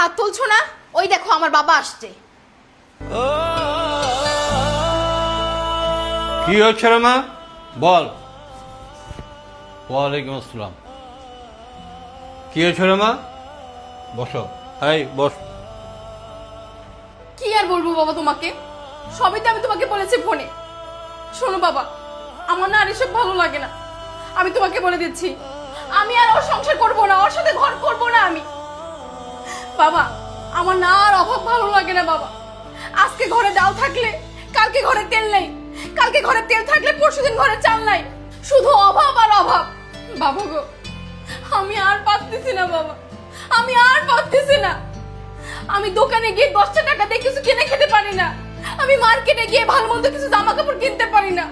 হাত তুলছো না? ওই দেখো আমার বাবা আসছে। কি হচ্ছে রে মা? বল। ওয়ালাইকুম আসসালাম। কি হচ্ছে রে মা? বসো। এই বস। কি আর বলবো বাবা তোমাকে, সবই তো আমি তোমাকে বলেছি ফোনে। শোনো বাবা, আমার না আর এসব ভালো লাগে না। আমি তোমাকে বলে দিচ্ছি, আমি আর ওর সংসার করবো না, ওর সাথে ঘর করবো না আমি। বাবা, আমার না আর অভাব ভালো লাগে না বাবা। আজকে ঘরে ডাল থাকলে কালকে ঘরে তেল নেই, কালকে ঘরে তেল থাকলে পরশুদিন ঘরে চাল নাই, শুধু অভাব আর অভাব। বাবা গো, আমি আর পারতেছি না বাবা, আমি আর পারতেছি না। আমি দোকানে গিয়ে 10টা টাকা দিয়ে কিছু কিনে খেতে পারি না, আমি মার্কেটে গিয়ে ভালো মন্দ কিছু জামা কাপড় কিনতে পারি না।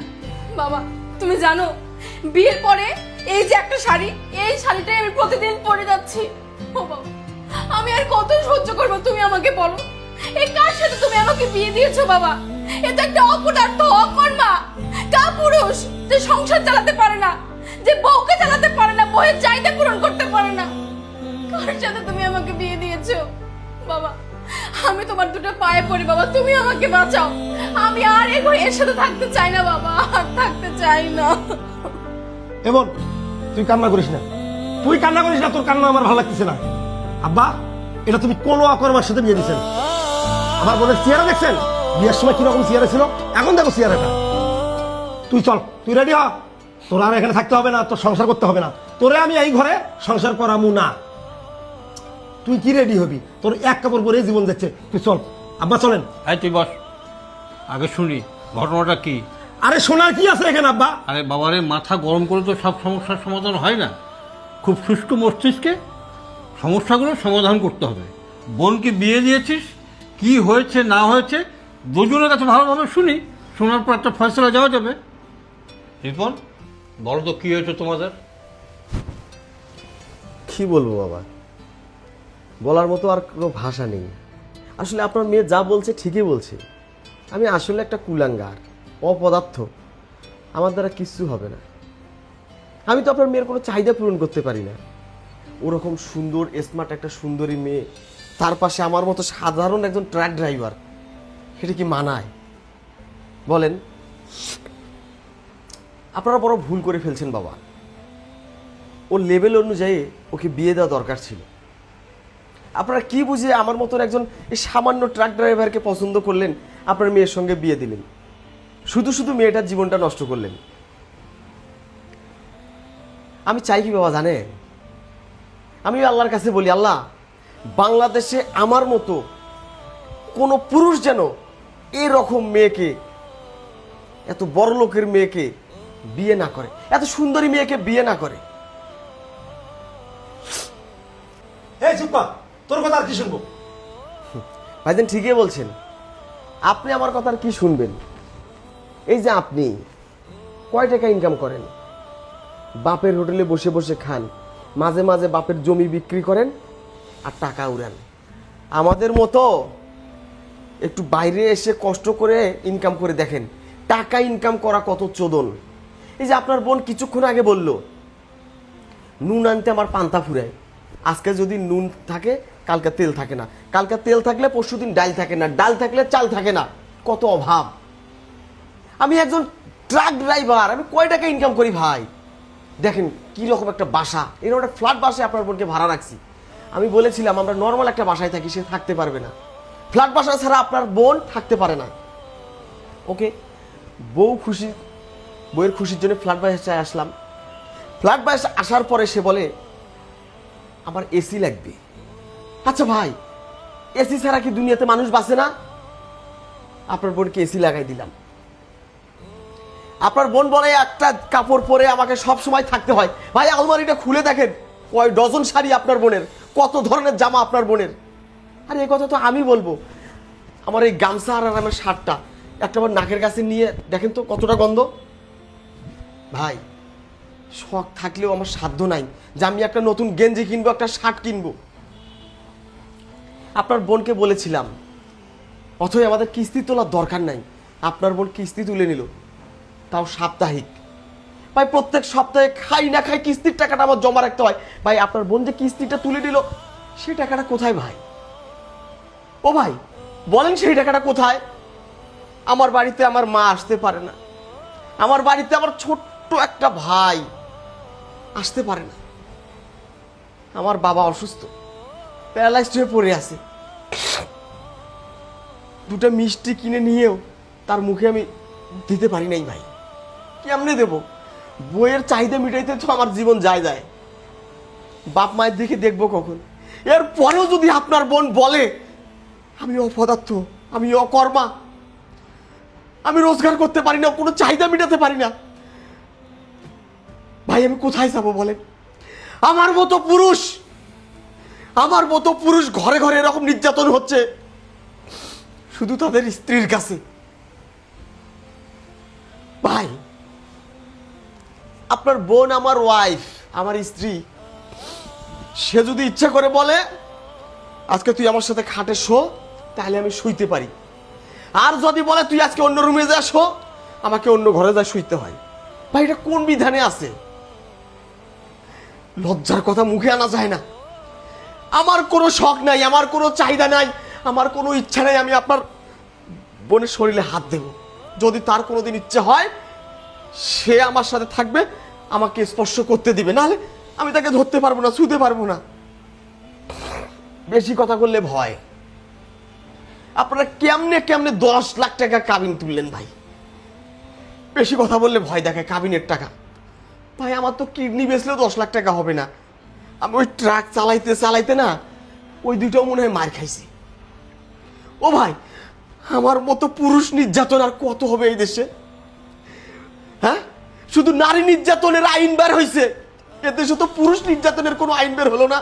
বাবা তুমি জানো, বিয়ের পরে এই যে একটা শাড়ি, এই শাড়িটাই আমি প্রতিদিন পরে যাচ্ছি। ও বাবা, আমি আর কত সহ্য করবো তুমি আমাকে বলো? এই কার সাথে তুমি আমাকে বিয়ে দিয়েছো বাবা? এটা একটা অপদার্থ, অকর্মা, কাপুরুষ, যে সংসার চালাতে পারে না, যে বউকে চালাতে পারে না, বউয়ের চাহিদা পূরণ করতে পারে না। কার সাথে তুমি আমাকে বিয়ে দিয়েছো বাবা? আমি তোমার দুটো পায়ে পড়ি বাবা, তুমি আমাকে বাঁচাও। আমি আর এর সাথে থাকতে চাই না বাবা, আর থাকতে চাই না। এমন তুই কান্না করিস না, তুই কান্না করিস না, তোর কান্না আমার ভালো লাগতেছে না। আব্বা, এটা তুমি কোন অকর্মার সাথে বিয়ে দিচ্ছেন? আমার বোনের চেহারা দেখছেন? বিয়ের সময় কিরকম চেহারা ছিল, এখন দেখো চেহারাটা। তুই চল, তুই রেডি হ। তোর আর এখানে থাকতে হবে না, তোর সংসার করতে হবে না, তোরে আমি এই ঘরে সংসার করামু না। তুই কি রেডি হবি? তোর এক কাপড় পরে জীবন যাচ্ছে, তুই চল। আব্বা চলেন। এই তুই বস, আগে শুনি ঘটনাটা কি। আরে শোনার কি আছে এখানে আব্বা? আরে বাবারে, মাথা গরম করে তো সব সমস্যার সমাধান হয় না। খুব শুষ্ক মস্তিষ্কে সমস্যাগুলো সমাধান করতে হবে। বোনকে বিয়ে দিয়েছিস, কি হয়েছে না হয়েছে দুজনের কাছে ভালোভাবে শুনি, শোনার পর একটা ফয়সলা যাওয়া যাবে। রিপন, বলো তো কি হয়েছে তোমাদের? কি বলবো বাবা, বলার মতো আর কোনো ভাষা নেই। আসলে আপনার মেয়ে যা বলছে ঠিকই বলছে। আমি আসলে একটা কুলাঙ্গার, অপদার্থ, আমার দ্বারা কিচ্ছু হবে না। আমি তো আপনার মেয়ের কোনো চাহিদা পূরণ করতে পারি না। ওরকম সুন্দর স্মার্ট একটা সুন্দরী মেয়ে, তার পাশে আমার মতো সাধারণ একজন ট্রাক ড্রাইভার, সেটা কি মানায় বলেন? আপনারা বড় ভুল করে ফেলছেন বাবা। ওর লেভেল অনুযায়ী ওকে বিয়ে দেওয়া দরকার ছিল। আপনারা কি বুঝে আমার মতন একজন এই সামান্য ট্রাক ড্রাইভারকে পছন্দ করলেন, আপনার মেয়ের সঙ্গে বিয়ে দিলেন, শুধু শুধু মেয়েটার জীবনটা নষ্ট করলেন। আমি চাই কি বাবা জানেন? আমি আল্লাহর কাছে বলি, আল্লাহ, বাংলাদেশে আমার মতো কোনো পুরুষ যেন এরকম মেয়েকে, এত বড় লোকের মেয়েকে বিয়ে না করে, এত সুন্দরী মেয়েকে বিয়ে না করে। এই চুপ কর, তোর কথা আর কি শুনবো? ভাইজান ঠিকই বলছেন, আপনি আমার কথা আর কি শুনবেন? এই যে আপনি কয় টাকা ইনকাম করেন, বাপের হোটেলে বসে বসে খান, মাঝে মাঝে বাপের জমি বিক্রি করেন আর টাকা উড়ান। আমাদের মতো একটু বাইরে এসে কষ্ট করে ইনকাম করে দেখেন, টাকা ইনকাম করা কত চোদন। এই যে আপনার বোন কিছুক্ষণ আগে বলল, নুন আনতে আমার পান্তা ফুরায়। আজকে যদি নুন থাকে কালকে তেল থাকে না, কালকে তেল থাকলে পরশুদিন ডাল থাকে না, ডাল থাকলে চাল থাকে না। কত অভাব। আমি একজন ট্রাক ড্রাইভার, আমি কয় টাকা ইনকাম করি ভাই? দেখেন কি রকম একটা বাসা, এরকম একটা ফ্ল্যাট বাসায় আপনার বোনকে ভাড়া রাখছি। আমি বলেছিলাম আমরা নর্মাল একটা বাসায় থাকি, সে থাকতে পারবে না। ফ্ল্যাট বাসা ছাড়া আপনার বোন থাকতে পারে না। ওকে, বউ খুশি, বউয়ের খুশির জন্য ফ্ল্যাট বাসায় আসলাম। ফ্ল্যাট বাসায় আসার পরে সে বলে আমার এসি লাগবে। আচ্ছা ভাই, এসি ছাড়া কি দুনিয়াতে মানুষ বাঁচে না? আপনার বোনকে এসি লাগাই দিলাম। আপনার বোন বলে একটা কাপড় পরে আমাকে সব সময় থাকতে হয়। ভাই আলমারিটা খুলে দেখেন, কয় ডজন শাড়ি আপনার বোনের, কত ধরনের জামা আপনার বোনের। আর এই কথা তো আমি বলবো, আমার এই গামছা আর আমার শার্টটা একটাবার নাকের কাছে নিয়ে দেখেন তো কতটা গন্ধ। ভাই শখ থাকলেও আমার সাধ্য নাই যে আমি একটা নতুন গেঞ্জি কিনবো, একটা শার্ট কিনবো। আপনার বোনকে বলেছিলাম, অথচ আমাদের কিস্তি তোলার দরকার নাই। আপনার বোন কিস্তি তুলে নিল, তাও সাপ্তাহিক। ভাই প্রত্যেক সপ্তাহে খাই না খাই কিস্তির টাকাটা আমার জমা রাখতে হয়। ভাই আপনার বোন যে কিস্তিটা তুলে দিল, সে টাকাটা কোথায় ভাই? ও ভাই বলেন সেই টাকাটা কোথায়? আমার বাড়িতে আমার মা আসতে পারে না, আমার বাড়িতে আমার ছোট্ট একটা ভাই আসতে পারে না, আমার বাবা অসুস্থ, প্যারালাইজড হয়ে পড়ে আছে। দুটো মিষ্টি কিনে নিয়েও তার মুখে আমি দিতে পারি নাই ভাই। কেমনে দেব? বইয়ের চাহিদা মিটাইতে তো আমার জীবন যায়। বাপ মায়ের দিকে দেখবো কখন? এর পরেও যদি আপনার বোন বলে আমি অপদার্থ, আমি অকর্মা, আমি রোজগার করতে পারি না, কোনো চাহিদা মিটাতে পারি না, ভাই আমি কোথায় যাবো বলেন? আমার মতো পুরুষ ঘরে ঘরে এরকম নির্যাতন হচ্ছে শুধু তাদের স্ত্রীর কাছে। ভাই আপনার বোন আমার ওয়াইফ, আমার স্ত্রী, সে যদি ইচ্ছা করে বলে আজকে তুই আমার সাথে খাটে শো, তাহলে আমি শুইতে পারি। আর যদি বলে তুই আজকে অন্য রুমে যা শো, আমাকে অন্য ঘরে যা শুইতে হয়। ভাই এটা কোন বিধানে আছে? লজ্জার কথা মুখে আনা যায় না। আমার কোনো শখ নাই, আমার কোনো চাহিদা নাই, আমার কোনো ইচ্ছা নাই আমি আপনার বোনের শরীরে হাত দেব। যদি তার কোনোদিন ইচ্ছে হয় সে আমার সাথে থাকবে, আমাকে স্পর্শ করতে দিবে, নাহলে আমি তাকে ধরতে পারবো না, ছুঁতে পারবো না। বেশি কথা বললে ভয়। আপনারা কেমনে 10 লাখ টাকা কাবিন তুললেন ভাই? বেশি কথা বললে ভয় দেখায় কাবিনের টাকা। ভাই আমার তো কিডনি বেচলেও 10 লাখ টাকা হবে না। আমি ওই ট্রাক চালাইতে না ওই দুইটাও মনে হয় মার খাইছি। ও ভাই আমার মতো পুরুষ নির্যাতন আর কত হবে এই দেশে? হ্যাঁ, শুধু নারী নির্যাতনের আইন বের হয়েছে, এদেশে তো পুরুষ নির্যাতনের কোনো আইন বের হলো না।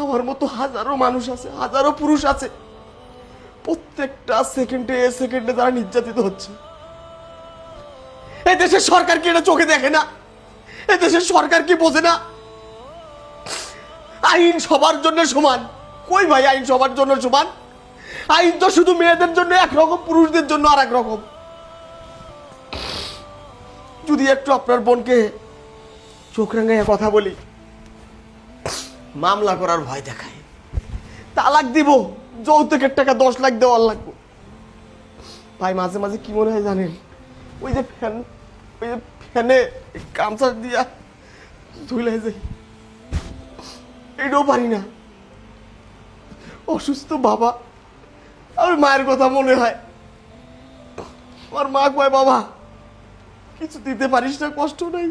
আমার মতো হাজারো মানুষ আছে, হাজারো পুরুষ আছে, প্রত্যেকটা সেকেন্ডে তারা নির্যাতিত হচ্ছে। এই দেশের সরকার কি এটা চোখে দেখে না? এই দেশের সরকার কি বোঝে না? আইন সবার জন্য সমান। কই ভাই আইন সবার জন্য সমান? আইন তো শুধু মেয়েদের জন্য একরকম, পুরুষদের জন্য আর এক রকম। যদি একটু আপনার বোনকে চোখ রাঙাইয়া কথা বলি, মামলা করার ভয় দেখায়, তালাক দিব, যৌতুকের টাকা 10 লাখ দেওয়ার লাগবে। ভাই মাঝে মাঝে কি মনে হয় জানেন? ওই যে ফ্যানে গামছা দিয়া ধুলে যাই, এটাও পারি না। অসুস্থ বাবা, আর মায়ের কথা মনে হয়। আমার মা কয় বাবা কিছু দিতে পারিস না, কষ্ট নাই,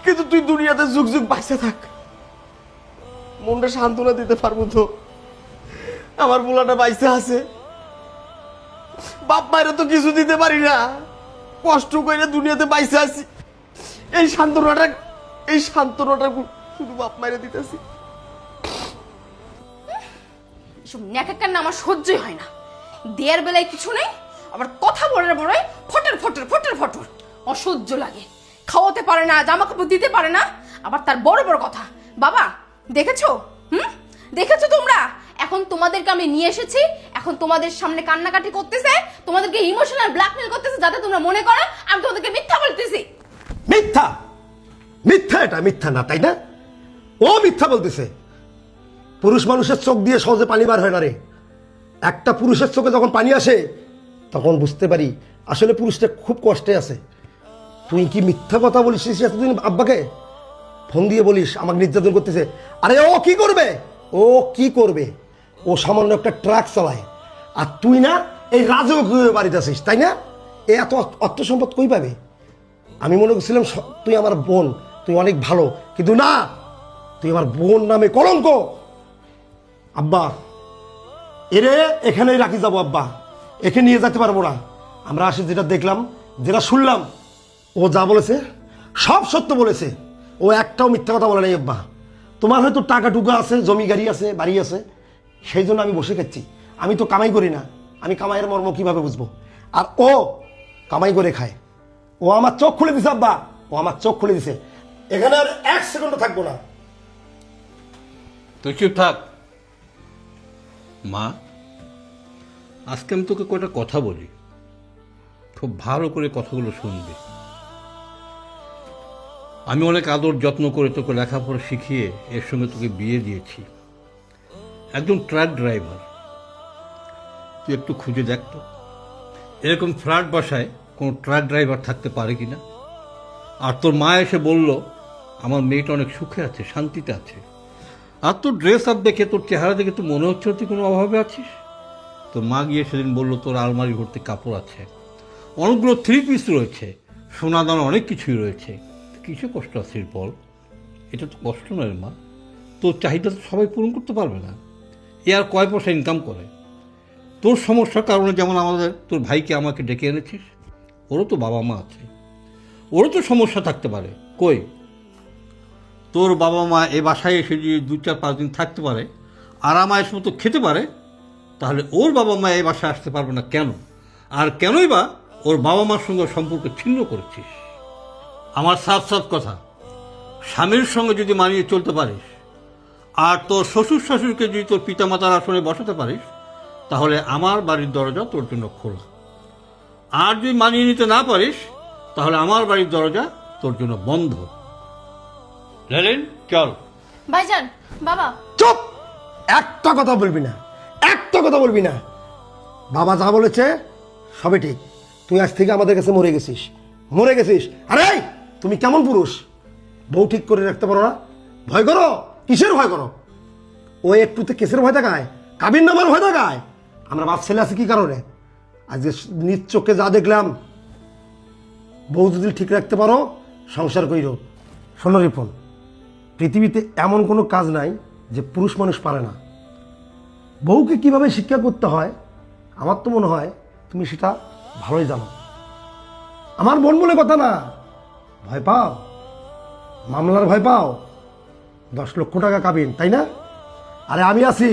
কিন্তু তুই দুনিয়াতে যুগ যুগ বাইসে থাক, মনটা সান্ত্বনা দিতে পারবো তো? আমার বুলাটা বাইসে আছে, বাপ মায়েরা তো কিছু দিতে পারি না, কষ্ট করে দুনিয়াতে বাইসে আছি। এই সান্ত্বনাটা শুধু বাপ মায়েরা দিতেছি। এসব ন্যাকা কান্না আমার সহ্যই হয় না। দেয়ার বেলায় কিছু নেই, আবার কথা বলার বড়াই ফটর অসহ্য লাগে। খাওয়াতে পারে না, জামা কাপড় দিতে পারে না, আবার তার বড় কথা। বাবা দেখেছো? দেখেছো তোমরা? এখন তোমাদেরকে আমি নিয়ে এসেছি, এখন তোমাদের সামনে কান্নাকাটি করতেছে, তোমাদেরকে ইমোশনাল ব্ল্যাকমেল করতেছে, যাতে তোমরা মনে করো আমি তোমাদেরকে মিথ্যা বলতেছি। মিথ্যা এটা মিথ্যা না, তাই না? ও মিথ্যা বলতেছে। পুরুষ মানুষের চোখ দিয়ে সহজে পানি বার হয় না রে। একটা পুরুষের চোখে যখন পানি আসে তখন বুঝতে পারি আসলে পুরুষটা খুব কষ্টে আছে। তুই কি মিথ্যা কথা বলিস এতদিন আব্বাকে? ফোন দিয়ে বলিস আমাকে নির্যাতন করতেছে। আরে ও কি করবে? ও সামান্য একটা ট্রাক চালায়, আর তুই না এই রাজকীয় বাড়িতে আছিস, তাই না? এ এত অর্থ সম্পদ কই পাবে? আমি মনে করছিলাম তুই আমার বোন, তুই অনেক ভালো, কিন্তু না, তুই আমার বোন নামে কলঙ্ক। আব্বা এরে এখানেই রাখি যাবো আব্বা, একে নিয়ে যেতে পারবো না। আমরা আসে যেটা দেখলাম, যেটা শুনলাম, ও যা বলেছে সব সত্য বলেছে, ও একটাও মিথ্যা কথা বলে নাই আব্বা। তোমার হয়তো টাকা টুকা আছে, জমি গাড়ি আছে, বাড়ি আছে, সেই জন্য আমি বসে খাচ্ছি। আমি তো কামাই করি না, আমি কামাইয়ের মর্ম কিভাবে বুঝবো? আর ও কামাই করে খায়। ও আমার চোখ খুলে দিছে আব্বা, ও আমার চোখ খুলে দিছে। এখানে আর 1 সেকেন্ডও থাকবো না। তুই চুপ থাক। মা, আজকে আমি তোকে কয়টা কথা বলি, খুব ভালো করে কথাগুলো শুনবি। আমি অনেক আদর যত্ন করে তোকে লেখাপড়া শিখিয়ে এর সঙ্গে তোকে বিয়ে দিয়েছি। একজন ট্রাক ড্রাইভার। তুই একটু খুঁজে দেখ তো, এরকম ফ্ল্যাট বাসায় কোনো ট্রাক ড্রাইভার থাকতে পারে কি না। আর তোর মা এসে বলল আমার মেয়েটা অনেক সুখে আছে, শান্তিতে আছে। আর তোর ড্রেস আপ দেখে, তোর চেহারা দেখে তো মনে হচ্ছে তুই কোনো অভাবে আছিস। তোর মা গিয়ে সেদিন বললো তোর আলমারি ভর্তি কাপড় আছে, অনেকগুলো 3 পিস রয়েছে, সোনা দানা অনেক কিছুই রয়েছে। কিছু কষ্ট আছিস বল? এটা তো কষ্ট নয় মা। তোর চাহিদা তো সবাই পূরণ করতে পারবে না। এ আর কয় পয়সা ইনকাম করে? তোর সমস্যার কারণে যেমন আমাদের তোর ভাইকে আমাকে ডেকে এনেছিস, ওরও তো বাবা মা আছে, ওরও তো সমস্যা থাকতে পারে। কই, তোর বাবা মা এ বাসায় এসে যদি 2-4-5 দিন থাকতে পারে, আরামায়েশ মতো খেতে পারে, তাহলে ওর বাবা মা এই বাসায় আসতে পারবে না কেন? আর কেনই বা ওর বাবা মার সঙ্গে সম্পর্ক ছিন্ন করেছিস? আমার সাফ সাফ কথা, স্বামীর সঙ্গে যদি মানিয়ে চলতে পারিস, আর তোর শ্বশুর শাশুড়িকে যদি তোর পিতামাতার আসনে বসাতে পারিস, তাহলে আমার বাড়ির দরজা তোর জন্য খোলা। আর যদি মানিয়ে নিতে না পারিস, তাহলে আমার বাড়ির দরজা তোর জন্য বন্ধ। লেলিন, চল। ভাইজান, বাবা। চুপ! একটা কথা বলবি না, একটা কথা বলবি না। বাবা যা বলেছে সবই ঠিক। তুই আজ থেকে আমাদের কাছে মরে গেছিস, মরে গেছিস। আরে তুমি কেমন পুরুষ? বউ ঠিক করে রাখতে পারো না? ভয় করো? কিসের ভয় করো? ও একটুতে কেসের ভয় দেখায়, কাবিন নামার ভয় দেখায়। আমরা বাপ ছেলে আছি কি কারণে? আজকে নিজ চোখে যা দেখলাম, বউ যদি ঠিক রাখতে পারো সংসার কইরো। শোনো রিপন, পৃথিবীতে এমন কোনো কাজ নাই যে পুরুষ মানুষ পারে না। বউকে কিভাবে শিক্ষা করতে হয় আমার তো মনে হয় তুমি সেটা ভালোই জানো। আমার বোন বলে কথা না। ভয় পাও? মামলার ভয় পাও? 10 লক্ষ টাকা কাবিন, তাই না? আরে আমি আছি,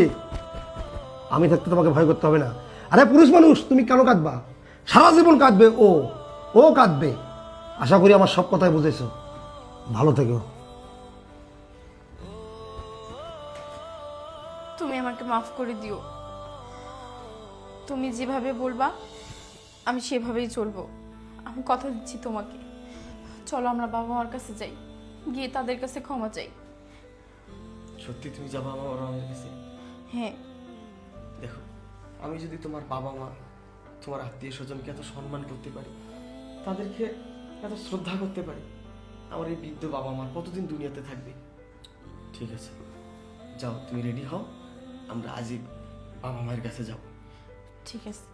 আমি থাকতে তোমাকে ভয় করতে হবে না। আরে পুরুষ মানুষ, তুমি কেন কাঁদবা? সারা জীবন কাঁদবে ও কাঁদবে। আশা করি আমার সব কথাই বুঝেছো। ভালো থেকো। তুমি আমাকে মাফ করে দিও। তুমি যেভাবে বলবা আমি সেভাবেই চলবো। আমি কথা দিচ্ছি তোমাকে। চলো আমরা বাবা মার কাছে যাই, গিয়ে তাদের কাছে ক্ষমা চাই। সত্যি তুমি যাবো আমার কাছে? হ্যাঁ। দেখো, আমি যদি তোমার বাবা মা, তোমার আত্মীয় স্বজনকে এত সম্মান করতে পারি, তাদেরকে এত শ্রদ্ধা করতে পারি, আমার এই বৃদ্ধ বাবা মা কতদিন দুনিয়াতে থাকবে? ঠিক আছে, যাও তুমি রেডি হও, আমরা আজই বাবা মায়ের কাছে যাবো। ঠিক আছে।